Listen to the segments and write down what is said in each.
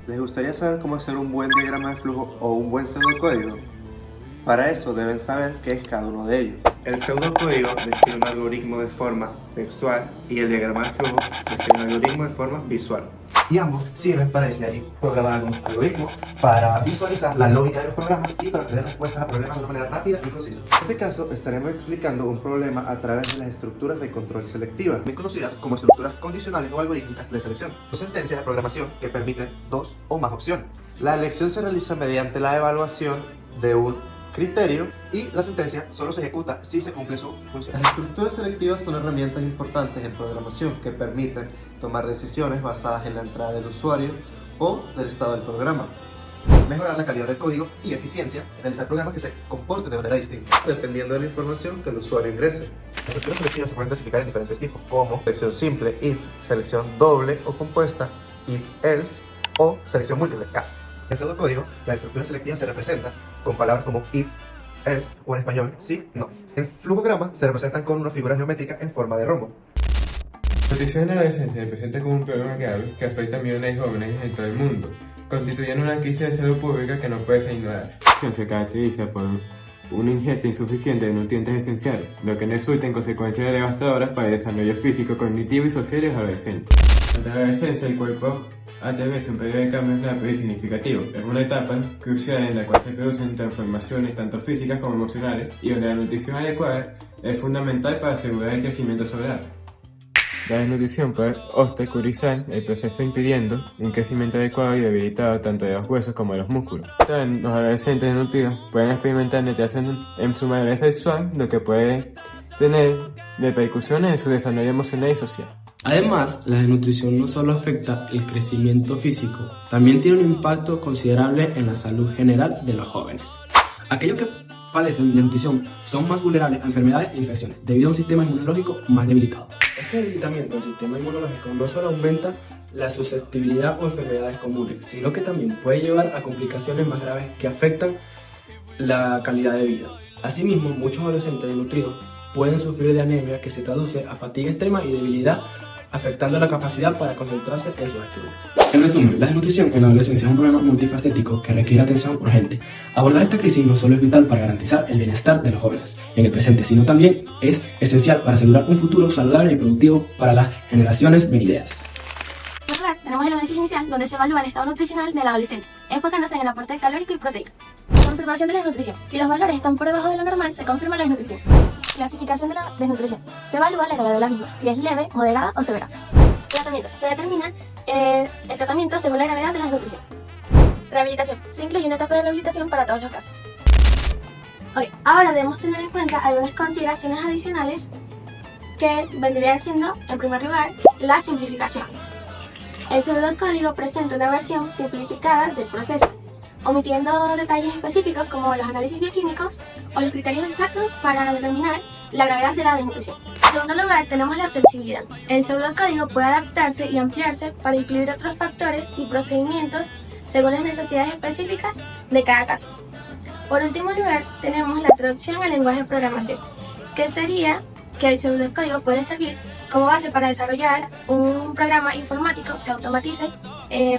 ¿Les gustaría saber cómo hacer un buen diagrama de flujo o un buen pseudocódigo? Para eso deben saber qué es cada uno de ellos. El pseudocódigo describe un algoritmo de forma textual y el diagrama de flujo describe un algoritmo de forma visual. Y ambos sirven para diseñar y programar algún algoritmo, para visualizar la lógica de los programas y para obtener respuestas a problemas de una manera rápida y concisa. En este caso estaremos explicando un problema a través de las estructuras de control selectivas, También conocidas como estructuras condicionales o algorítmicas de selección, o sentencias de programación que permiten dos o más opciones. La elección se realiza mediante la evaluación de un criterio Y la sentencia solo se ejecuta si se cumple su función. Las estructuras selectivas son herramientas importantes en programación que permiten tomar decisiones basadas en la entrada del usuario o del estado del programa. Mejorar la calidad del código y eficiencia, realizar programas que se comporten de manera distinta. Dependiendo de la información que el usuario ingrese. Las estructuras selectivas se pueden clasificar en diferentes tipos, como Selección simple, if, selección doble o compuesta, if, else, o selección múltiple, cast. En pseudocódigo, las estructuras selectivas se representan con palabras como if, else o en español sí, no. En flujograma se representan con una figura geométrica en forma de rombo. La nutrición en la adolescencia se presenta como un problema grave que afecta a millones de jóvenes en todo el mundo, constituyendo una crisis de salud pública que no puede ser ignorada. La nutrición se caracteriza por una ingesta insuficiente de nutrientes esenciales, lo que resulta en consecuencias devastadoras para el desarrollo físico, cognitivo y social de los adolescentes. En la adolescencia, el cuerpo atraviesa un periodo de cambios rápido y significativo. Es una etapa crucial en la cual se producen transformaciones tanto físicas como emocionales y donde la nutrición adecuada es fundamental para asegurar el crecimiento saludable. La desnutrición puede obstaculizar el proceso impidiendo un crecimiento adecuado y debilitado tanto de los huesos como de los músculos. Los adolescentes desnutridos pueden experimentar alteraciones en su madurez sexual, lo que puede tener repercusiones en su desarrollo emocional y social. Además, la desnutrición no solo afecta el crecimiento físico, también tiene un impacto considerable en la salud general de los jóvenes. Aquellos que padecen de desnutrición son más vulnerables a enfermedades e infecciones, debido a un sistema inmunológico más debilitado. Este debilitamiento del sistema inmunológico no solo aumenta la susceptibilidad o enfermedades comunes, sino que también puede llevar a complicaciones más graves que afectan la calidad de vida. Asimismo, muchos adolescentes desnutridos pueden sufrir de anemia que se traduce a fatiga extrema y debilidad, afectando la capacidad para concentrarse en sus estudios. En resumen, la desnutrición en la adolescencia es un problema multifacético que requiere atención urgente. Abordar esta crisis no solo es vital para garantizar el bienestar de los jóvenes en el presente, sino también es esencial para asegurar un futuro saludable y productivo para las generaciones venideras. En primer lugar, tenemos el análisis inicial, donde se evalúa el estado nutricional del adolescente, enfocándose en el aporte calórico y proteico. Confirmación de la desnutrición. Si los valores están por debajo de lo normal, se confirma la desnutrición. Clasificación de la desnutrición. Se evalúa la gravedad de la misma, si es leve, moderada o severa. Tratamiento. Se determina el tratamiento según la gravedad de la desnutrición. Rehabilitación. Se incluye una etapa de rehabilitación para todos los casos. Ok, ahora debemos tener en cuenta algunas consideraciones adicionales que vendrían siendo, en primer lugar, la simplificación. El pseudocódigo presenta una versión simplificada del proceso, omitiendo detalles específicos como los análisis bioquímicos o los criterios exactos para determinar la gravedad de la desnutrición. En segundo lugar, tenemos la flexibilidad. El pseudocódigo puede adaptarse y ampliarse para incluir otros factores y procedimientos según las necesidades específicas de cada caso. Por último lugar, tenemos la traducción al lenguaje de programación, que sería que el pseudocódigo puede servir como base para desarrollar un programa informático que automatice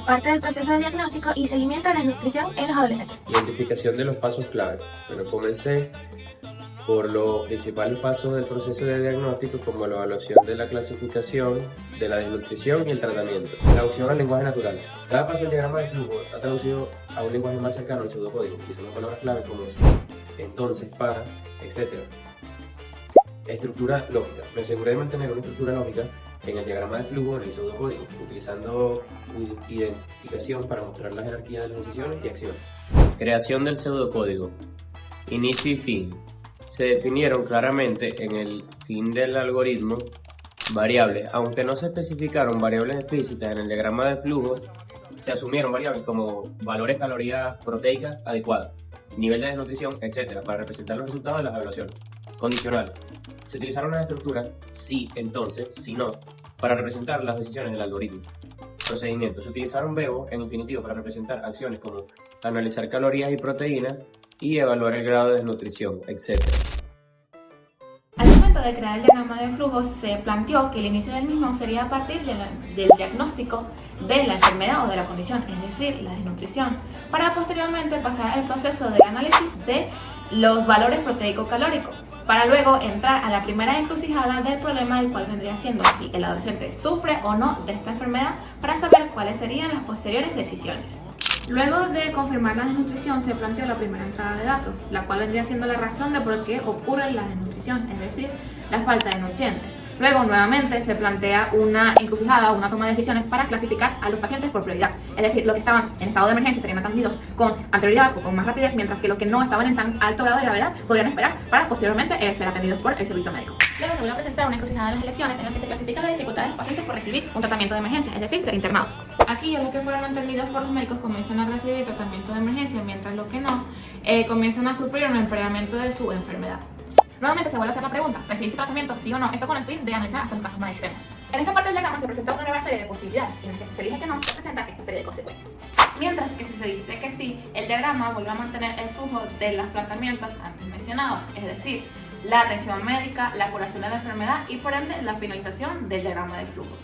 parte del proceso de diagnóstico y seguimiento de la desnutrición en los adolescentes. Identificación de los pasos clave. Bueno, comencé por los principales pasos del proceso de diagnóstico, como la evaluación de la clasificación, de la desnutrición y el tratamiento. Traducción al lenguaje natural. Cada paso del diagrama de flujo está traducido a un lenguaje más cercano al pseudocódigo, utilizando palabras clave como sí, entonces, para, etc. Estructura lógica. Me aseguré de mantener una estructura lógica en el diagrama de flujo en el pseudocódigo, utilizando identificación para mostrar la jerarquía de las decisiones y acciones. Creación del pseudocódigo. Inicio y fin. Se definieron claramente en el fin del algoritmo variables, aunque no se especificaron variables explícitas en el diagrama de flujo, se asumieron variables como valores calorías proteicas adecuadas, nivel de desnutrición, etc., para representar los resultados de las evaluaciones. Condicional. Se utilizaron las estructuras sí, entonces, si no, para representar las decisiones del algoritmo. Procedimientos. Se utilizaron verbos en infinitivo para representar acciones como analizar calorías y proteínas y evaluar el grado de desnutrición, etc. Al momento momento de crear el diagrama de flujo se planteó que el inicio del mismo sería a partir del diagnóstico de la enfermedad o de la condición, es decir, la desnutrición, para posteriormente pasar al proceso de análisis de los valores proteico-calóricos, para luego entrar a la primera encrucijada del problema, el cual vendría siendo si el adolescente sufre o no de esta enfermedad, para saber cuáles serían las posteriores decisiones. Luego de confirmar la desnutrición se planteó la primera entrada de datos, la cual vendría siendo la razón de por qué ocurre la desnutrición, es decir, la falta de nutrientes. Luego, nuevamente, se plantea una encrucijada o una toma de decisiones para clasificar a los pacientes por prioridad. Es decir, los que estaban en estado de emergencia serían atendidos con anterioridad o con más rapidez, mientras que los que no estaban en tan alto grado de gravedad podrían esperar para posteriormente ser atendidos por el servicio médico. Luego se vuelve a presentar una encrucijada en las elecciones en la que se clasifica la dificultad de los pacientes por recibir un tratamiento de emergencia, es decir, ser internados. Aquí ya los que fueron atendidos por los médicos comienzan a recibir tratamiento de emergencia, mientras los que no comienzan a sufrir un empeoramiento de su enfermedad. Nuevamente se vuelve a hacer la pregunta, ¿recibiste tratamiento sí o no? Esto con el fin de analizar hasta los casos más extremos. En esta parte del diagrama se presenta una nueva serie de posibilidades, en las que si se elige que no, se presenta esta serie de consecuencias. Mientras que si se dice que sí, el diagrama vuelve a mantener el flujo de los planteamientos antes mencionados, es decir, la atención médica, la curación de la enfermedad y por ende la finalización del diagrama de flujo.